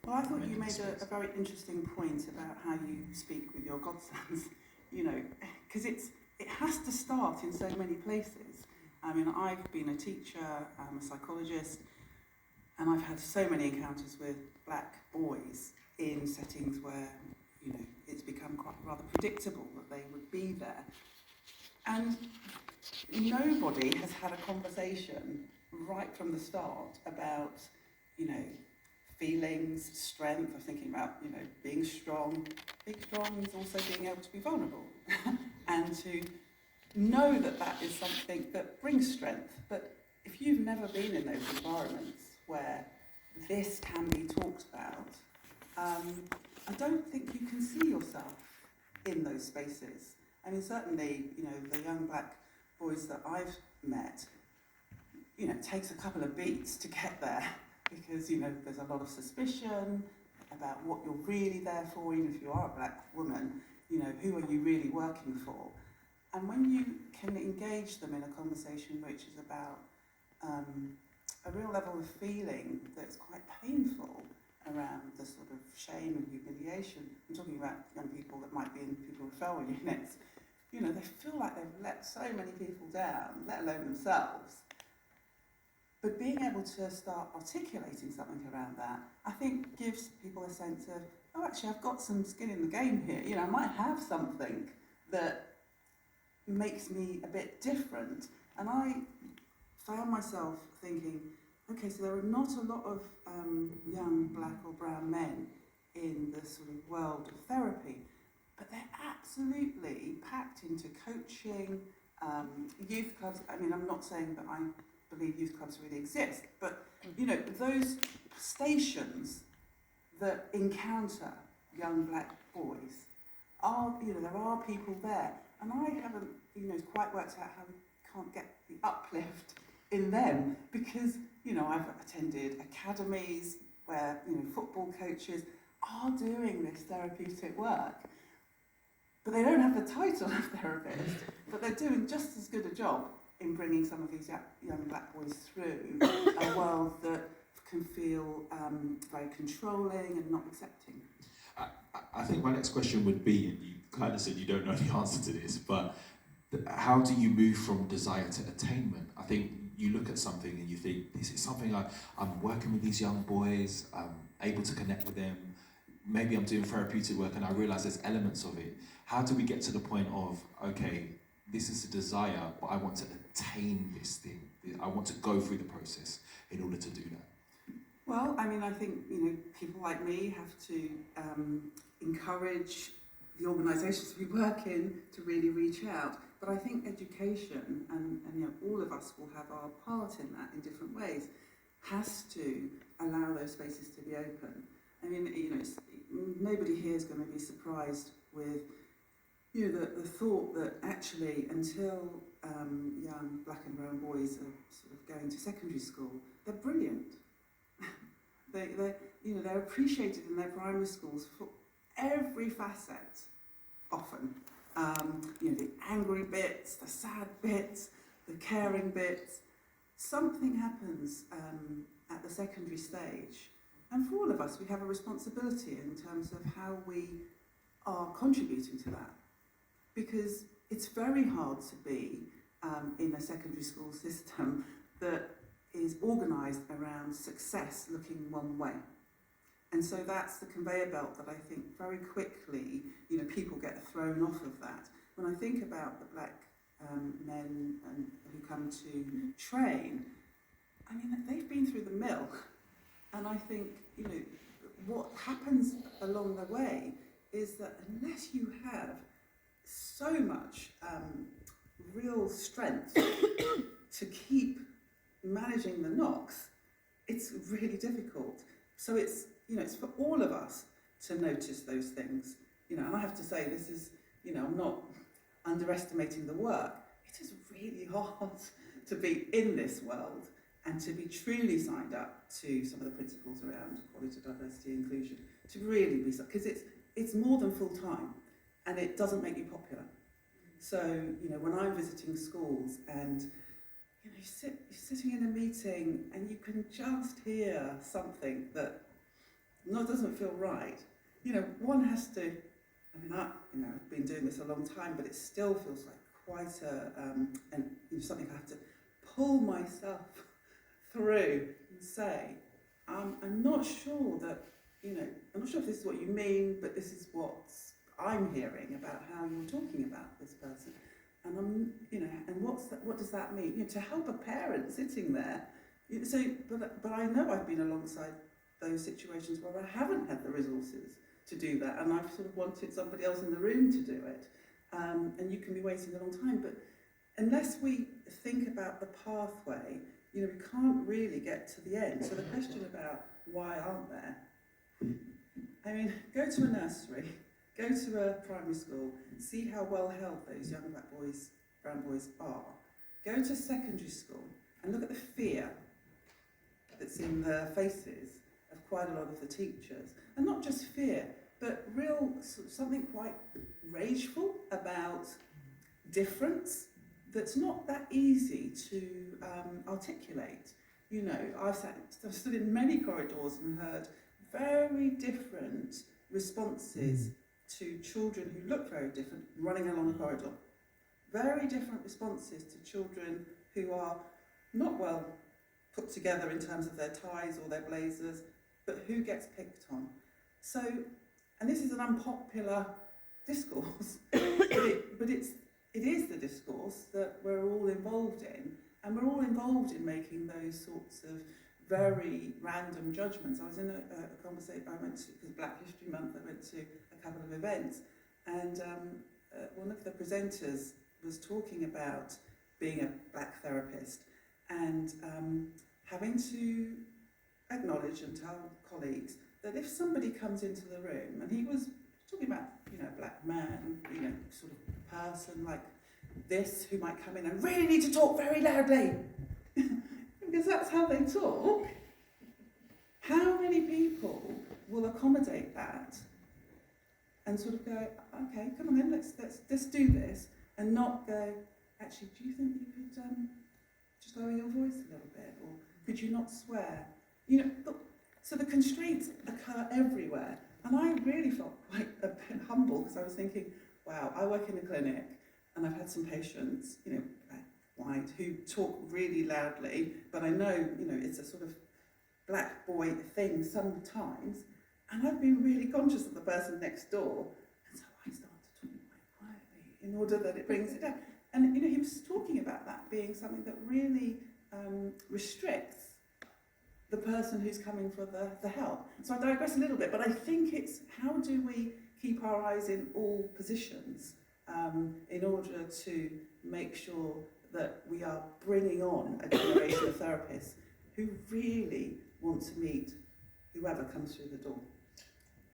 Well, I thought you made a very interesting point about how you speak with your godsons, because it has to start in so many places. I mean, I've been a teacher, I'm a psychologist, and I've had so many encounters with black boys in settings where, it's become quite rather predictable that they would be there. And nobody has had a conversation right from the start about, you know, feelings, strength, of thinking about, being strong. Being strong means also being able to be vulnerable and to know that that is something that brings strength. But if you've never been in those environments where this can be talked about, I don't think you can see yourself in those spaces. I mean, certainly, the young black boys that I've met, it takes a couple of beats to get there because, there's a lot of suspicion about what you're really there for, even if you are a black woman, who are you really working for? And when you can engage them in a conversation which is about a real level of feeling that's quite painful around the sort of shame and humiliation, I'm talking about young people that might be in pupil referral units, they feel like they've let so many people down, let alone themselves. But being able to start articulating something around that, I think gives people a sense of, oh, actually, I've got some skin in the game here. I might have something that makes me a bit different. And I found myself thinking, okay, so there are not a lot of young black or brown men in the sort of world of therapy, but they're absolutely packed into coaching, youth clubs. I mean, I'm not saying that I believe youth clubs really exist, but those stations that encounter young black boys are, there are people there, and I haven't, quite worked out how we can't get the uplift in them because, I've attended academies where, football coaches are doing this therapeutic work, but they don't have the title of therapist, but they're doing just as good a job in bringing some of these young black boys through a world that can feel very controlling and not accepting. I think my next question would be, and you kind of said you don't know the answer to this, but how do you move from desire to attainment? I think you look at something and you think, this is something I'm working with these young boys, I'm able to connect with them, maybe I'm doing therapeutic work and I realise there's elements of it. How do we get to the point of, okay, this is a desire, but I want to attain this thing. I want to go through the process in order to do that. Well, I mean, I think, people like me have to encourage the organisations we work in to really reach out. But I think education, and all of us will have our part in that in different ways, has to allow those spaces to be open. I mean, nobody here is going to be surprised with the thought that actually until young black and brown boys are sort of going to secondary school, they're brilliant. They're appreciated in their primary schools for every facet, often. The angry bits, the sad bits, the caring bits. Something happens at the secondary stage. And for all of us, we have a responsibility in terms of how we are contributing to that. Because it's very hard to be in a secondary school system that is organised around success looking one way. And so that's the conveyor belt that I think very quickly, people get thrown off of that. When I think about the black men who come to train, I mean, they've been through the mill. And I think, what happens along the way is that unless you have so much real strength to keep managing the knocks, it's really difficult. So it's for all of us to notice those things. And I have to say, this is, I'm not underestimating the work. It is really hard to be in this world and to be truly signed up to some of the principles around equality, diversity, inclusion, to really be, because it's more than full time and it doesn't make you popular. So, when I'm visiting schools and you're sitting in a meeting and you can just hear something that doesn't feel right, one has to. I've been doing this a long time, but it still feels like quite something I have to pull myself through and say, I'm not sure that, I'm not sure if this is what you mean, but this is what I'm hearing about how you're talking about this person. And and what does that mean? To help a parent sitting there. But I know I've been alongside those situations where I haven't had the resources to do that, and I've sort of wanted somebody else in the room to do it. And you can be waiting a long time, but unless we think about the pathway, we can't really get to the end. So the question about why aren't there? Go to a nursery, go to a primary school, see how well held those young black boys, brown boys are. Go to secondary school and look at the fear that's in the faces of quite a lot of the teachers. And not just fear, but real something quite rageful about difference that's not that easy to articulate. I've stood in many corridors and heard very different responses to children who look very different running along a corridor. Very different responses to children who are not well put together in terms of their ties or their blazers, but who gets picked on. So, and this is an unpopular discourse, but it is the discourse that we're all involved in, and we're all involved in making those sorts of very random judgments. I was in a conversation, I went to, because Black History Month, I went to a couple of events, and one of the presenters was talking about being a black therapist and having to acknowledge and tell colleagues that if somebody comes into the room, and he was talking about, a black man, sort of person like this who might come in and really need to talk very loudly, because that's how they talk. How many people will accommodate that and sort of go, okay, come on then, let's do this, and not go, actually, do you think you could just lower your voice a little bit, or could you not swear? So the constraints occur everywhere, and I really felt quite a bit humble, because I was thinking, wow, I work in a clinic, and I've had some patients, white, who talk really loudly, but I know, it's a sort of black boy thing sometimes, and I've been really conscious of the person next door, and so I started talking quite quietly in order that it brings it down. And he was talking about that being something that really restricts the person who's coming for the help. So I digress a little bit, but I think it's how do we keep our eyes in all positions in order to make sure that we are bringing on a generation of therapists who really want to meet whoever comes through the door.